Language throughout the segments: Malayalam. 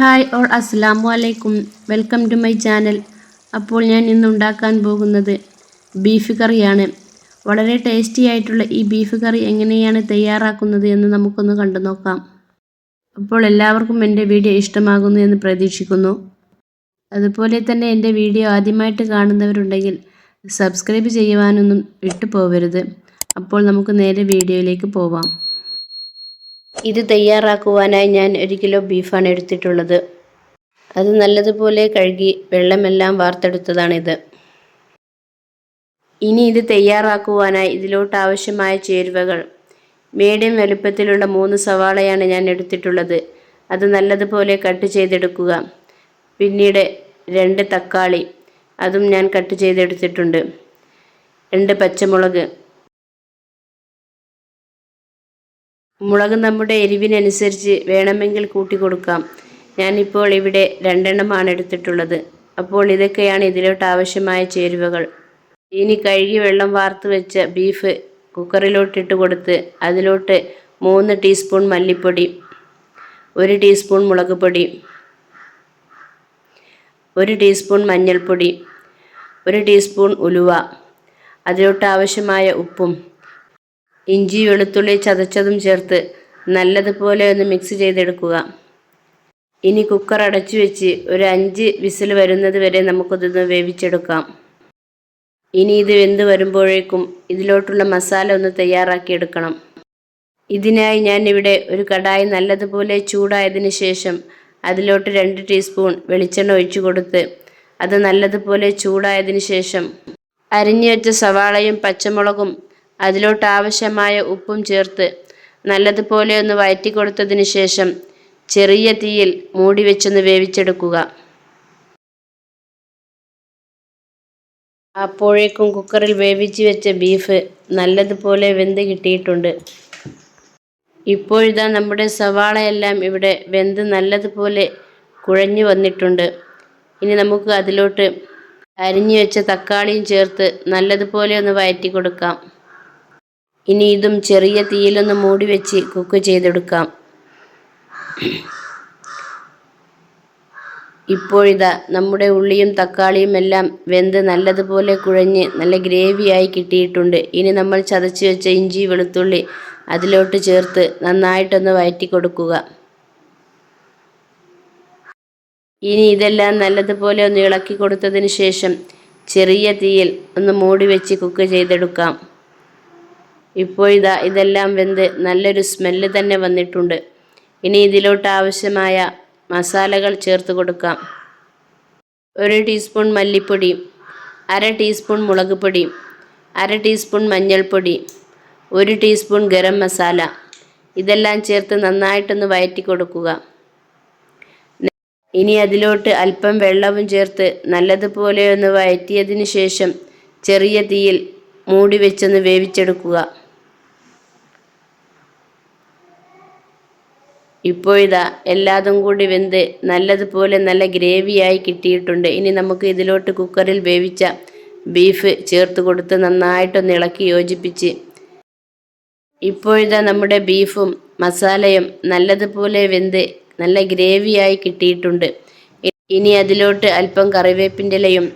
ഹായ് ഓർ അസ്സലാമു അലൈക്കും. Welcome to my channel. അപ്പോൾ ഞാൻ ഇന്ന് ഉണ്ടാക്കാൻ പോകുന്നത് ബീഫ് കറിയാണ്. വളരെ ടേസ്റ്റി ആയിട്ടുള്ള ഈ ബീഫ് കറി എങ്ങനെയാണ് തയ്യാറാക്കുന്നത് എന്ന് നമുക്കൊന്ന് കണ്ടു നോക്കാം. അപ്പോൾ എല്ലാവർക്കും എൻ്റെ വീഡിയോ ഇഷ്ടമാകുന്നു എന്ന് പ്രതീക്ഷിക്കുന്നു. അതുപോലെ തന്നെ എൻ്റെ വീഡിയോ ആദ്യമായിട്ട് കാണുന്നവരുണ്ടെങ്കിൽ സബ്സ്ക്രൈബ് ചെയ്യുവാനൊന്നും വിട്ടുപോകരുത്. അപ്പോൾ നമുക്ക് നേരെ വീഡിയോയിലേക്ക് പോവാം. ഇത് തയ്യാറാക്കുവാനായി ഞാൻ 1 കിലോ ബീഫാണ് എടുത്തിട്ടുള്ളത്. അത് നല്ലതുപോലെ കഴുകി വെള്ളമെല്ലാം വാർത്തെടുത്തതാണിത്. ഇനി ഇത് തയ്യാറാക്കുവാനായി ഇതിലോട്ട് ആവശ്യമായ ചേരുവകൾ: മീഡിയം വലുപ്പത്തിലുള്ള 3 സവാളയാണ് ഞാൻ എടുത്തിട്ടുള്ളത്. അത് നല്ലതുപോലെ കട്ട് ചെയ്തെടുക്കുക. പിന്നീട് 2 തക്കാളി, അതും ഞാൻ കട്ട് ചെയ്തെടുത്തിട്ടുണ്ട്. 2 പച്ചമുളക്. മുളക് നമ്മുടെ എരിവിനനുസരിച്ച് വേണമെങ്കിൽ കൂട്ടി കൊടുക്കാം. ഞാനിപ്പോൾ ഇവിടെ 2 എണ്ണമാണ് എടുത്തിട്ടുള്ളത്. അപ്പോൾ ഇതൊക്കെയാണ് ഇതിലോട്ട് ആവശ്യമായ ചേരുവകൾ. ഇനി കഴുകി വെള്ളം വാർത്ത് വെച്ച ബീഫ് കുക്കറിലോട്ടിട്ട് കൊടുത്ത് അതിലോട്ട് 3 ടീസ്പൂൺ മല്ലിപ്പൊടി, 1 ടീസ്പൂൺ മുളക് പൊടി, 1 ടീസ്പൂൺ മഞ്ഞൾപ്പൊടി, 1 ടീസ്പൂൺ ഉലുവ, അതിലോട്ട് ആവശ്യമായ ഉപ്പും ഇഞ്ചി വെളുത്തുള്ളി ചതച്ചതും ചേർത്ത് നല്ലതുപോലെ ഒന്ന് മിക്സ് ചെയ്തെടുക്കുക. ഇനി കുക്കർ അടച്ചു വെച്ച് ഒരു 5 വിസിൽ വരുന്നത് വരെ നമുക്കിതൊന്ന് വേവിച്ചെടുക്കാം. ഇനി ഇത് വെന്ത് വരുമ്പോഴേക്കും ഇതിലോട്ടുള്ള മസാല ഒന്ന് തയ്യാറാക്കിയെടുക്കണം. ഇതിനായി ഞാൻ ഇവിടെ ഒരു കടായി നല്ലതുപോലെ ചൂടായതിന് ശേഷം അതിലോട്ട് 2 ടീസ്പൂൺ വെളിച്ചെണ്ണ ഒഴിച്ചു കൊടുത്ത് അത് നല്ലതുപോലെ ചൂടായതിന് ശേഷം അരിഞ്ഞു വെച്ച സവാളയും പച്ചമുളകും അതിലോട്ട് ആവശ്യമായ ഉപ്പും ചേർത്ത് നല്ലതുപോലെ ഒന്ന് വഴറ്റി കൊടുത്തതിന് ശേഷം ചെറിയ തീയിൽ മൂടി വെച്ചൊന്ന് വേവിച്ചെടുക്കുക. അപ്പോഴേക്കും കുക്കറിൽ വേവിച്ച് വെച്ച ബീഫ് നല്ലതുപോലെ വെന്ത് കിട്ടിയിട്ടുണ്ട്. ഇപ്പോഴിതാ നമ്മുടെ സവാളയെല്ലാം ഇവിടെ വെന്ത് നല്ലതുപോലെ കുഴഞ്ഞു വന്നിട്ടുണ്ട്. ഇനി നമുക്ക് അതിലോട്ട് അരിഞ്ഞു വെച്ച തക്കാളിയും ചേർത്ത് നല്ലതുപോലെ ഒന്ന് വഴറ്റി കൊടുക്കാം. ഇനി ഇതും ചെറിയ തീയിലൊന്ന് മൂടി വെച്ച് കുക്ക് ചെയ്തെടുക്കാം. ഇപ്പോഴിതാ നമ്മുടെ ഉള്ളിയും തക്കാളിയും എല്ലാം വെന്ത് നല്ലതുപോലെ കുഴഞ്ഞ് നല്ല ഗ്രേവിയായി കിട്ടിയിട്ടുണ്ട്. ഇനി നമ്മൾ ചതച്ച് വെച്ച ഇഞ്ചി വെളുത്തുള്ളി അതിലോട്ട് ചേർത്ത് നന്നായിട്ടൊന്ന് വഴറ്റി കൊടുക്കുക. ഇനി ഇതെല്ലാം നല്ലതുപോലെ ഒന്ന് ഇളക്കി കൊടുത്തതിന് ശേഷം ചെറിയ തീയിൽ ഒന്ന് മൂടി വെച്ച് കുക്ക് ചെയ്തെടുക്കാം. ഇപ്പോഴിതാ ഇതെല്ലാം വെന്ത് നല്ലൊരു സ്മെല്ല് തന്നെ വന്നിട്ടുണ്ട്. ഇനി ഇതിലോട്ട് ആവശ്യമായ മസാലകൾ ചേർത്ത് കൊടുക്കാം. 1 ടീസ്പൂൺ മല്ലിപ്പൊടി, 1/2 ടീസ്പൂൺ മുളക് പൊടി, 1/2 ടീസ്പൂൺ മഞ്ഞൾപ്പൊടി, 1 ടീസ്പൂൺ ഗരം മസാല. ഇതെല്ലാം ചേർത്ത് നന്നായിട്ടൊന്ന് വഴറ്റി കൊടുക്കുക. ഇനി അതിലോട്ട് അല്പം വെള്ളവും ചേർത്ത് നല്ലതുപോലെ ഒന്ന് വഴറ്റിയതിന് ശേഷം ചെറിയ തീയിൽ മൂടി വെച്ചൊന്ന് വേവിച്ചെടുക്കുക. ഇപ്പോഴിതാ എല്ലാതും കൂടി വെന്ത് നല്ലതുപോലെ നല്ല ഗ്രേവിയായി കിട്ടിയിട്ടുണ്ട്. ഇനി നമുക്ക് ഇതിലോട്ട് കുക്കറിൽ വേവിച്ച ബീഫ് ചേർത്ത് കൊടുത്ത് നന്നായിട്ടൊന്ന് ഇളക്കി യോജിപ്പിച്ച് ഇപ്പോഴിതാ നമ്മുടെ ബീഫും മസാലയും നല്ലതുപോലെ വെന്ത് നല്ല ഗ്രേവിയായി കിട്ടിയിട്ടുണ്ട്. ഇനി അതിലോട്ട് അല്പം കറിവേപ്പിൻ്റെ ഇലയും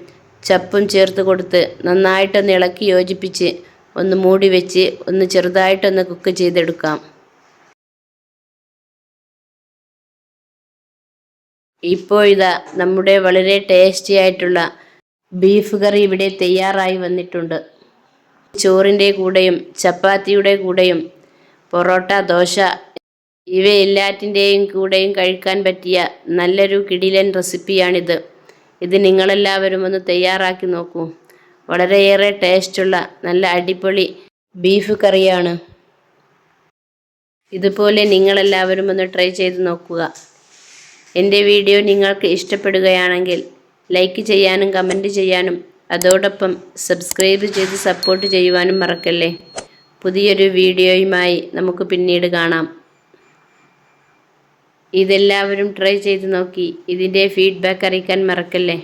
ചപ്പും ചേർത്ത് കൊടുത്ത് നന്നായിട്ടൊന്ന് ഇളക്കി യോജിപ്പിച്ച് ഒന്ന് മൂടി വെച്ച് ഒന്ന് ചെറുതായിട്ടൊന്ന് കുക്ക് ചെയ്തെടുക്കാം. ഇപ്പോഴിതാ നമ്മുടെ വളരെ ടേസ്റ്റി ആയിട്ടുള്ള ബീഫ് കറി ഇവിടെ തയ്യാറായി വന്നിട്ടുണ്ട്. ചോറിൻ്റെ കൂടെയും ചപ്പാത്തിയുടെ കൂടെയും പൊറോട്ട, ദോശ ഇവയെല്ലാറ്റിൻ്റെയും കൂടെയും കഴിക്കാൻ പറ്റിയ നല്ലൊരു കിടിലൻ റെസിപ്പിയാണിത്. ഇത് നിങ്ങളെല്ലാവരും ഒന്ന് തയ്യാറാക്കി നോക്കൂ. വളരെയേറെ ടേസ്റ്റുള്ള നല്ല അടിപൊളി ബീഫ് കറിയാണ്. ഇതുപോലെ നിങ്ങളെല്ലാവരും ഒന്ന് ട്രൈ ചെയ്ത് നോക്കുക. എൻ്റെ വീഡിയോ നിങ്ങൾക്ക് ഇഷ്ടപ്പെടുകയാണെങ്കിൽ ലൈക്ക് ചെയ്യാനും കമൻറ്റ് ചെയ്യാനും അതോടൊപ്പം സബ്സ്ക്രൈബ് ചെയ്ത് സപ്പോർട്ട് ചെയ്യുവാനും മറക്കല്ലേ. പുതിയൊരു വീഡിയോയുമായി നമുക്ക് പിന്നീട് കാണാം. ഇതെല്ലാവരും ട്രൈ ചെയ്ത് നോക്കി ഇതിൻ്റെ ഫീഡ്ബാക്ക് അറിയിക്കാൻ മറക്കല്ലേ.